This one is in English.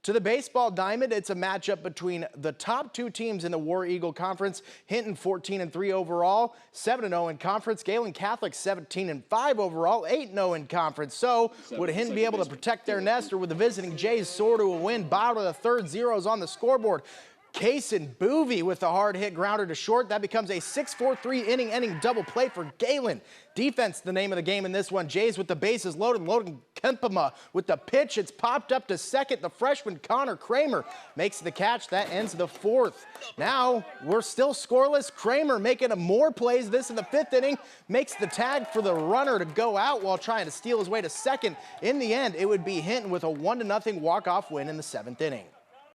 To the baseball diamond, it's a matchup between the top two teams in the War Eagle Conference. Hinton 14-3 overall, 7-0 in conference. Gehlen Catholic 17-5 overall, 8-0 in conference. So would Hinton be able to protect their nest, or would the visiting Jays soar to a win? Bottom of the third, zeros on the scoreboard. Kason Boovy with the hard hit grounder to short. That becomes a 6-4 3-inning double play for Gehlen. Defense, the name of the game in this one. Jays with the bases loaded. Kempema with the pitch. It's popped up to second. The freshman Connor Kramer makes the catch. That ends the fourth. Now we're still scoreless. Kramer making more plays. This in the fifth inning. Makes the tag for the runner to go out while trying to steal his way to second. In the end, it would be Hinton with a 1-0 walk-off win in the seventh inning.